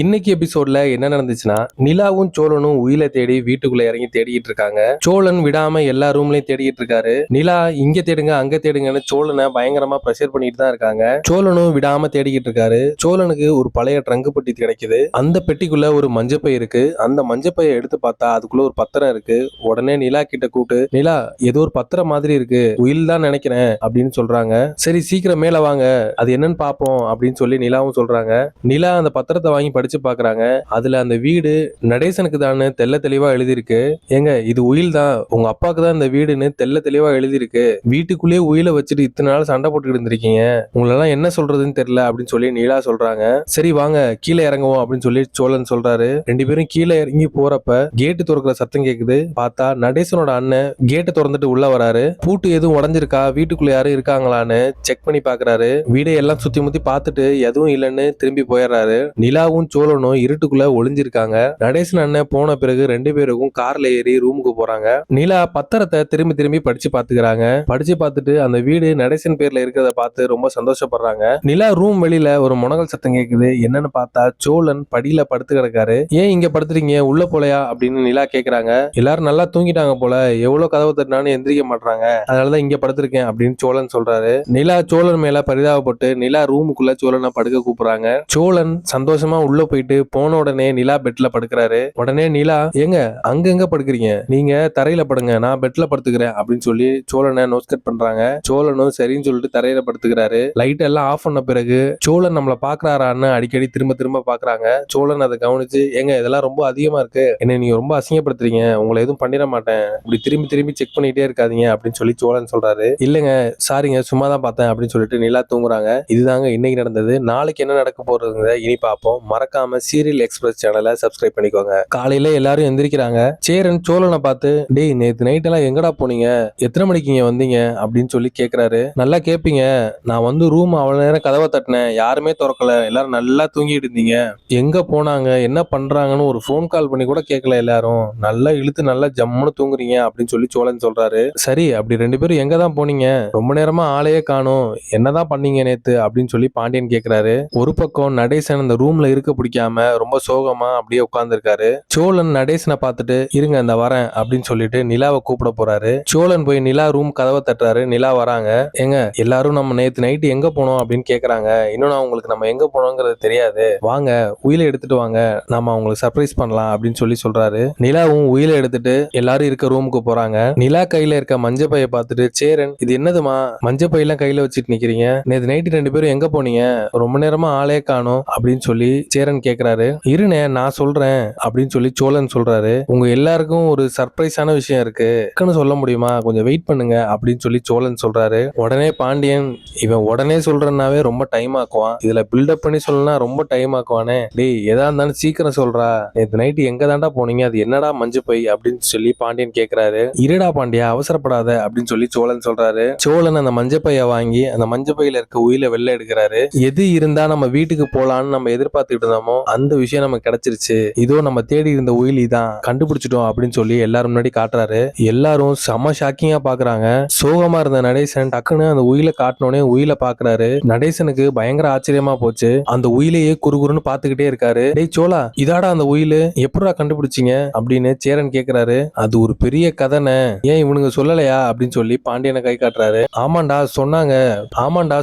இன்னைக்கு எபிசோட்ல என்ன நடந்துச்சுன்னா, நிலாவும் சோழனும் உயிலை தேடி வீட்டுக்குள்ள இறங்கி தேடிட்டு இருக்காங்க. சோழன் விடாம எல்லா ரூம்லயும் தேடிட்டு இருக்காரு. நிலா இங்க தேடுங்க அங்க தேடுங்கன்னு சோழனை பயங்கரமா ப்ரெஷர் பண்ணிட்டு தான் இருக்காங்க. சோழனும் விடாம தேடிக்கிட்டு இருக்காரு. சோழனுக்கு ஒரு பழைய ட்ரங்கு பெட்டி கிடைக்குது. அந்த பெட்டிக்குள்ள ஒரு மஞ்சப்பை இருக்கு. அந்த மஞ்சப்பையை எடுத்து பார்த்தா அதுக்குள்ள ஒரு பத்திரம் இருக்கு. உடனே நிலா கிட்ட கூப்பிட்டு, நிலா ஏதோ ஒரு பத்திரம் மாதிரி இருக்கு, உயில் தான் நினைக்கிறேன் அப்படின்னு சொல்றாங்க. சரி சீக்கிரம் மேல வாங்க, அது என்னன்னு பாப்போம் அப்படின்னு சொல்லி நிலாவும் சொல்றாங்க. நிலா அந்த பத்திரத்தை வாங்கி படிச்சு பாக்குறாங்க. அதுல அந்த வீடு நடேசனுக்கு தான் தெல்ல தெளிவா எழுதிருக்கு. ஏங்க இது உயில் தான், உங்க அப்பாக்கு தான் இந்த வீடுன்னு தெல்ல தெளிவா எழுதிருக்கு. வீட்டுக்குள்ளேயே உயில வச்சுட்டு இத்தனை நாள் சண்டை போட்டுக்கிட்டு இருந்திருக்கீங்க, உங்களெல்லாம் என்ன சொல்றதுன்னு தெரியல அப்படின்னு சொல்லி நீலா சொல்றாங்க. சரி வாங்க கீழே இறங்குவோம் அப்படின்னு சொல்லி சோழன் சொல்றாரு. ரெண்டு பேரும் கீழே இறங்கி போறப்ப கேட்டு திறக்கிற சத்தம் கேக்குது. பார்த்தா நடேசனோட அண்ணன் கேட்டை திறந்துட்டு உள்ள வராரு. பூட்டு எதுவும் உடஞ்சிருக்கா, வீட்டுக்குள்ள யாரும் இருக்காங்களான்னு செக் பண்ணி பாக்குறாரு. வீடை எல்லாம் சுத்தி முத்தி பார்த்துட்டு எதுவும் இல்லைன்னு திரும்பி போயிடுறாரு. நிலாவும் சோழனும் இருட்டுக்குள்ள ஒளிஞ்சிருக்காங்க. நடேசன் அண்ணன் போன பிறகு ரெண்டு பேருக்கும் கார்ல ஏறி ரூமுக்கு போறாங்க. நிலா பத்திரத்தை திரும்பி திரும்பி படிச்சு பாத்துக்கிறாங்க. படிச்சு பார்த்துட்டு அந்த வீடு நடேசன் பேர்ல இருக்கிறத பார்த்து ரொம்ப சந்தோஷப்படுறாங்க. நிலா ரூம் வெளியில ஒரு முனகல் சத்தம் கேக்குது. என்னன்னு பார்த்தா சோழன் படியில படுத்து கிடக்காரு. ஏன் இங்க படுத்துறீங்க, உள்ள போலையா அப்படின்னு நிலா கேக்குறாங்க. எல்லாரும் நல்லா தூங்கிட்டாங்க போல, எவ்வளவு கதவு தட்டினாலும் எந்திரிக்க மாட்டாங்க, அதனாலதான் இங்க படுத்திருக்கேன் அப்படின்னு சோழன் சொல்றாரு. நிலா சோழன் மேல பரிதாபப்பட்டு நிலா ரூமுக்குள்ள சோழனை படுக்க கூப்பிடுறாங்க. சோழன் சந்தோஷமா உள்ள போயிட்டு போன உடனே நிலா பெட்ல படுக்கிறாரு. உடனே நிலா, ஏங்க அங்க படுக்கிறீங்க, நீங்க தரையில படுங்க, நான் பெட்ல படுத்துக்கிறேன் அப்படின்னு சொல்லி சோழனை நோஸ்கட் பண்றாங்க. சோழனும் சரின்னு சொல்லிட்டு தரையில படுத்துக்கிறாரு. லைட் எல்லாம் ஆஃப் பண்ண பிறகு சோழன் நம்மள பாக்குறாரான்னு அடிக்கடி திரும்ப திரும்ப பாக்குறாங்க. சோழன் அதை கவனிச்சு, ஏங்க இதெல்லாம் ரொம்ப அதிகமா இருக்கு, என்ன நீங்க ரொம்ப அசிங்கப்படுத்துறீங்க, உங்களை எதுவும் பண்ணிட மாட்டேன், இப்படி திரும்பி திரும்பி செக் பண்ணிட்டே இருக்காதீங்க அப்படின்னு சொல்லி சோழன் சொல்றாரு. இல்லங்க சாரிங்க சும்மா தான் பார்த்தேன் அப்படின்னு சொல்லிட்டு நிலா தூங்குறாங்க. இதுதாங்க இன்னைக்கு நடந்தது. நாளைக்கு என்ன நடக்க போறதுங்க இனி பார்ப்போம். மறக்காம சீரியல் எக்ஸ்பிரஸ் சேனலை சப்ஸ்கிரைப் பண்ணிக்கோங்க. காலையில எல்லாரும் எந்திரிக்கிறாங்க. சேரன் சோழனை பார்த்து, டேய் நேத்து நைட் எல்லாம் எங்கடா போனீங்க, எத்தனை மணிக்கு இங்க வந்தீங்க அப்படின்னு சொல்லி கேக்குறாரு. நல்லா கேப்பீங்க, நான் வந்து ரூம் அவ்வளவு நேரம் கதவை தட்டினேன், யாருமே திறக்கல, எல்லாரும் நல்லா தூங்கிட்டு இருந்தீங்க, எங்க போனாங்க என்ன பண்றாங்கன்னு ஒரு போன் கால் பண்ணி கூட கேட்கல, எல்லாரும் நல்லா இழுத்து நல்லா ஜம்முன்னு தூங்குறீங்க அப்படின்னு சொல்லி சோழன் சொல்றாரு. சரி அப்படி ரெண்டு பேரும் எங்க தான் போனீங்க, ரொம்ப நேரமா ஆளையே காணும், என்னதான் பண்ணீங்க நேத்து அப்படின்னு சொல்லி பாண்டியன் கேக்குறாரு. ஒரு பக்கம் நடேசன் அந்த ரூம்ல இருக்க பிடிக்காம ரொம்ப சோகமா அப்படியே உட்கார்ந்துருக்காரு. சோழன் நடேசனை பார்த்துட்டு, இருங்க இந்த வரேன் அப்படின்னு சொல்லிட்டு நிலாவை கூப்பிட போறாரு. சோழன் போய் நிலா ரூம் கதவை தட்டுறாரு. நிலா வராங்க. ஏங்க எல்லாரும் நம்ம நேத்து நைட்டு எங்க போனோம் அப்படின்னு கேக்குறாங்க. இன்னும் நான் உங்களுக்கு நம்ம எங்க போனோங்கிறது தெரியாது, வாங்க உயிலை எடுத்துட்டு வாங்க, நாம அவங்களுக்கு சர்ப்ரைஸ் பண்ணலாம் அப்படின்னு சொல்லி சொல்றாரு. நிலாவும் உயிலை எடுத்துட்டு எல்லாரும் இருக்க ரூமுக்கு போறாங்க. நிலா கையில இருக்க மஞ்ச பைய பார்த்துட்டு, சேரன் இது என்னதுமா, மஞ்ச பையெல்லாம் கையில வச்சுட்டு நிக்கிறீங்க, நேத்து நைட்டு ரெண்டு பேரும் எங்க போனீங்க, ரொம்ப நேரமா ஆளே காணும் அப்படின்னு சொல்லி சேரன் கேக்குறாரு. இருனே நான் சொல்றேன் அப்படின்னு சொல்லி சோழன் சொல்றாரு. உங்க எல்லாருக்கும் ஒரு சர்ப்ரைஸான விஷயம் இருக்கு, சொல்ல முடியுமா, கொஞ்சம் வெயிட் பண்ணுங்க அப்படின்னு சொல்லி சோழன் சொல்றாரு. உடனே பாண்டியன், இவன் உடனே சொல்றனாவே ரொம்ப டைம் ஆக்குவான், இதுல பில்டப் பண்ணி சொல்லனா ரொம்ப டைம் ஆக்குவானே, டேய் எதா இருந்தாலும் சீக்கிரம் சொல்றா, நேத்து நைட்டு எங்க தாண்டா போனீங்க, அது என்னடா மஞ்சு பை அப்படின்னு சொல்லி பாண்டியன் கேக்குறாரு. இருடா பாண்டியா அவசரப்படாத அப்படின்னு சொல்லி சோழன் சொல்றாரு. சோழன் அந்த மஞ்ச பைய வாங்கி அந்த மஞ்ச பையில இருக்க உயில வெளில எடுக்கிறாரு. எது இருந்தா நம்ம வீட்டுக்கு போலான்னு நம்ம எதிர்பார்த்துட்டு இருந்தோமோ அந்த விஷயம் நமக்கு கிடைச்சிருச்சு, இதோ நம்ம தேடி இருந்த உயிலி தான் கண்டுபிடிச்சிட்டோம் அப்படின்னு சொல்லி எல்லாரும் முன்னாடி காட்டுறாரு. எல்லாரும் செம ஷாக்கிங்கா பாக்குறாங்க. சோகமா இருந்த நடேசன் டக்குன்னு அந்த உயிலை காட்டினோடனே உயிலை பாக்குறாரு. நடேசனுக்கு பயங்கர ஆச்சரியமா போச்சு. அந்த உயிலையே குறுகுறுன்னு பாத்துக்கிட்டே இருக்காரு. டேய் சோழா இதாடா அந்த உயிலு, எப்படா கண்டுபிடிச்சீங்க அப்படின்னு சேரன் கேக்குறாரு. அது ஒரு பெரிய கதைன்னு, ஏன் இவனுங்க சொல்லலையா அப்படின்னு சொல்லி பாண்டியனை கை காட்டுறாரு. ஆமாண்டா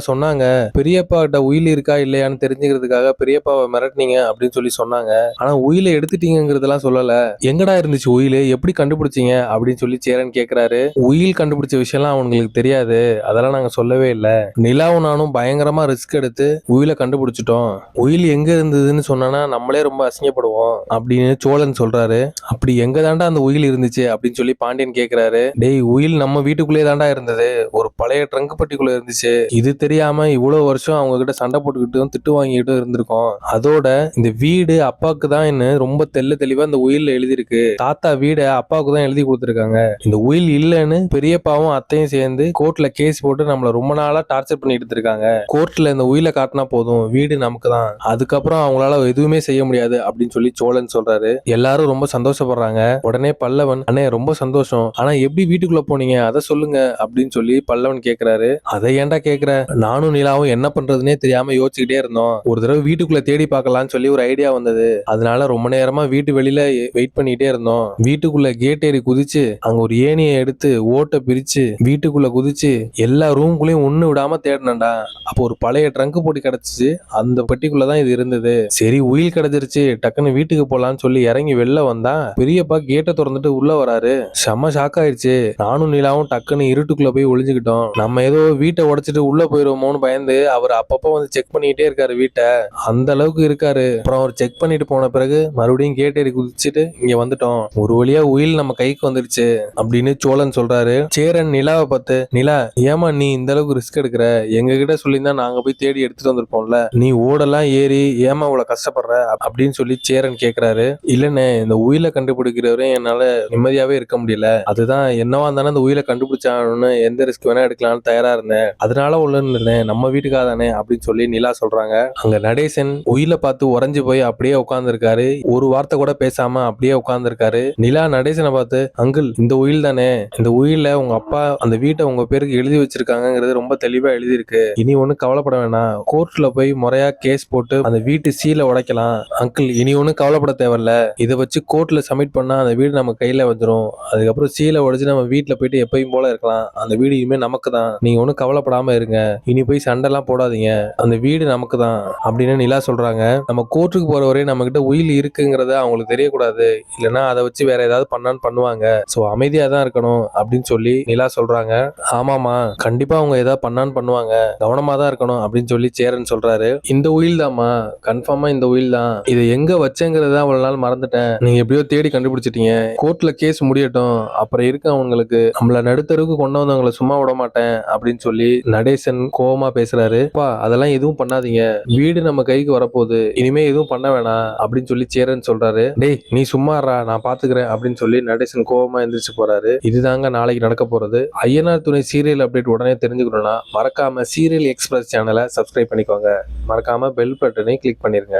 சொன்னாங்க, பெரியப்பா கிட்ட உயில் இருக்கா இல்லையான்னு தெரிஞ்சுக்கிறதுக்காக பெரியப்பாவை மிரட்டினீங்க அப்படின்னு சொல்லி சொன்னாங்க, ஆனா உயிலை எடுத்துட்டீங்கிறதெல்லாம் சொல்லல, எங்கடா இருந்துச்சு உயிலு, எப்படி கண்டுபிடிச்சீங்க அப்படின்னு சொல்லி சேரன் கேக்குறாரு. உயில் கண்டுபிடிச்ச விஷயம்லாம் அவங்களுக்கு தெரியாது, அதெல்லாம் நாங்க சொல்லவே இல்லை, நிலாவும் நானும் பயங்கரமா ரிஸ்க் எடுத்து உயிலை கண்டுபிடிச்சிட்டோம், உயில் எங்க இருந்ததுன்னு சொன்னா நம்மளே ரொம்ப அசிங்கப்படுவோம் அப்படின்னு சோழன் சொல்றாரு. அப்படி எங்க தாண்டா அந்த உயில் இருந்துச்சு அப்படின்னு சொல்லி பாண்டியன் கேக்குறாரு. டேய் உயில் நம்ம வீட்டுக்குள்ளே தாண்டா இருந்தது, ஒரு பழைய ட்ரங்க் பட்டிக்குள்ள இருந்துச்சு, இது தெரியாம இவ்வளவு வருஷம் அவங்க கிட்ட சண்டை போட்டுக்கிட்டும் திட்டு வாங்கிட்டு இருந்திருக்கோம், அதோட இந்த வீடு அப்பாவுக்கு தான் ரொம்ப தெல்ல தெளிவா இந்த உயில்ல எழுதிருக்கு, தாத்தா வீட அப்பாவுக்கு தான் எழுதி கொடுத்திருக்காங்க, இந்த உயில் இல்லைன்னு பெரியப்பாவும் அத்தையும் சேர்ந்து கோர்ட்ல கேஸ் போட்டு நம்மள ரொம்ப நாளா டார்ச்சர் பண்ணிட்டு இருக்காங்க, கோர்ட்ல இந்த உயிலை காட்டினா போதும் வீடு நமக்கு தான், அதுக்கப்புறம் அவங்களால எதுவுமே செய்ய முடியாது அப்படின்னு சொல்லி சோழன் சொல்றாரு. எல்லாரும் ரொம்ப சந்தோஷப்படுறாங்க. உடனே பல்லவன், அண்ணே ரொம்ப சந்தோஷம், ஆனா எப்படி வீட்டுக்குள்ள போனீங்க அதை சொல்லுங்க அப்படின்னு சொல்லி பல்லவன் கேக்குறாரு. அதை ஏன்டா கேக்குற, நானும் நிலாவும் என்ன பண்றதுன்னே தெரியாம யோசிச்சுக்கிட்டே இருந்தோம், ஒரு தடவை வீட்டுக்குள்ள தேடி பார்க்கலாம் பண்ணலாம்னு சொல்லி ஒரு ஐடியா வந்தது. அதனால ரொம்ப நேரமா வீட்டு வெளியில வெயிட் பண்ணிட்டே இருந்தோம். வீட்டுக்குள்ள கேட் ஏறி குதிச்சு அங்க ஒரு ஏணியை எடுத்து ஓட்டை பிரிச்சு வீட்டுக்குள்ள குதிச்சு எல்லா ரூம்குள்ளயும் ஒண்ணு விடாம தேடினேன்டா. அப்போ ஒரு பழைய ட்ரங்க் போட்டு கிடைச்சிச்சு. அந்த பெட்டிக்குள்ளதான் இது இருந்தது. சரி உயில் கிடைச்சிருச்சு, டக்குன்னு வீட்டுக்கு போலான்னு சொல்லி இறங்கி வெளில வந்தா பெரியப்பா கேட்டை திறந்துட்டு உள்ள வராரு. செம்ம ஷாக் ஆயிடுச்சு. நானும் நிலாவும் டக்குன்னு இருட்டுக்குள்ள போய் ஒளிஞ்சுக்கிட்டோம். நம்ம ஏதோ வீட்டை உடைச்சிட்டு உள்ள போயிருவோமோன்னு பயந்து அவர் அப்பப்போ வந்து செக் பண்ணிட்டே இருக்காரு வீட்டை. அந்த அளவுக்கு இருக்காரு. அப்புறம் அவர் செக் பண்ணிட்டு போன பிறகு மறுபடியும் கேட் ஏறி குதிச்சுட்டு இங்க வந்துட்டோம். ஒரு வழியா உயில் நம்ம கைக்கு வந்துருச்சு அப்படின்னு சோழன் சொல்றாரு. சேரன் நிலாவை பார்த்து, நிலா ஏமா நீ இந்த அளவுக்கு ரிஸ்க் எடுக்கிற? எங்க கிட்ட சொல்லியிருந்தா நாங்க போய் தேடி எடுத்துட்டு வந்திருப்போம்ல. நீ ஓடெல்லாம் ஏறி ஏமா இவ்வளவு கஷ்டப்படுற அப்படின்னு சொல்லி சேரன் கேக்குறாரு. இல்லன்னு இந்த உயிலை கண்டுபிடிக்கிறவரே என்னால நிம்மதியாவே இருக்க முடியல. அதுதான் என்னவா இருந்தாலும் அந்த உயிலை கண்டுபிடிச்சான்னு எந்த ரிஸ்க் வேணா எடுக்கலாம்னு தயாரா இருந்தேன். அதனால உள்ளன்னு இருந்தேன். நம்ம வீட்டுக்காக தானே அப்படின்னு சொல்லி நிலா சொல்றாங்க. அங்க நடேசன் உயிலை பார்த்து உறைஞ்சு போய் அப்படியே உட்கார்ந்து இருக்காரு. ஒரு வார்த்தை கூட பேசாம அப்படியே உட்கார்ந்து இருக்காரு. நிலா நடேசனை பார்த்து, அங்கிள் இந்த உயில் தானே, இந்த உயில உங்க அப்பா அந்த வீட்டை உங்க பேருக்கு எழுதி வச்சிருக்காங்கிறது ரொம்ப தெளிவா எழுதி இருக்கு. இனி ஒண்ணு கவலைப்பட வேணாம். கோர்ட்ல போய் முறையா கேஸ் போட்டு அந்த வீட்டு சீலை உடைக்கலாம். அங்கிள் இனி ஒண்ணு கவலைப்பட தேவையில்ல. இதை வச்சு கோர்ட்ல சப்மிட் பண்ணா அந்த வீடு நம்ம கையில வந்துடும். அதுக்கப்புறம் சீலை உடைச்சு நம்ம வீட்டுல போயிட்டு எப்பயும் போல இருக்கலாம். அந்த வீடு இனிமே நமக்கு தான். நீங்க ஒன்னும் கவலைப்படாம இருங்க. இனி போய் சண்டைலாம் போடாதீங்க. அந்த வீடு நமக்கு தான் அப்படின்னு நிலா சொல்றாங்க. நம்ம கோர்ட்டுக்கு போற வரை நம்ம கிட்ட உயில் இருக்குங்கிறத அவங்களுக்கு தெரியக்கூடாது. இல்லைன்னா அதை வச்சு வேற ஏதாவது பண்ணான்னு பண்ணுவாங்க. சோ அமைதியா தான் இருக்கணும் அப்படின்னு சொல்லி நிலா சொல்றாங்க. ஆமாமா கண்டிப்பா அவங்க ஏதாவது பண்ணான்னு பண்ணுவாங்க. கவனமா தான் இருக்கணும் அப்படின்னு சொல்லி சேரன் சொல்றாரு. இந்த உயில் தாமா, கன்ஃபார்மா இந்த உயில் தான். இதை எங்க வச்சேங்கிறத அவ்வளவு நாள் மறந்துட்டேன். நீங்க எப்படியோ தேடி கண்டுபிடிச்சிட்டீங்க. கோர்ட்ல கேஸ் முடியட்டும். அப்புறம் இருக்க அவங்களுக்கு நம்மள நடுத்தருக்கு கொண்டு வந்தவங்களை சும்மா விட மாட்டேன் அப்படின்னு சொல்லி நடேசன் கோவமா பேசுறாரு. அதெல்லாம் எதுவும் பண்ணாதீங்க. வீடு நம்ம கைக்கு வரப்போகுது. இனிமே எதுவும் பண்ண வேணாம் அப்படின்னு சொல்லி சேரன் சொல்றாரு. டேய் நீ சும்மாறா, நான் பாத்துக்கிறேன் அப்படின்னு சொல்லி நடேசன் கோவமா எந்திரிச்சு போறாரு. இதுதாங்க நாளைக்கு நடக்க போறது. ஐயனார் துணை சீரியல் அப்டேட் உடனே தெரிஞ்சுக்கணும்னா மறக்காம சீரியல் எக்ஸ்பிரஸ் சேனலை சப்ஸ்கிரைப் பண்ணிக்கோங்க. மறக்காம பெல் பட்டனை கிளிக் பண்ணிருங்க.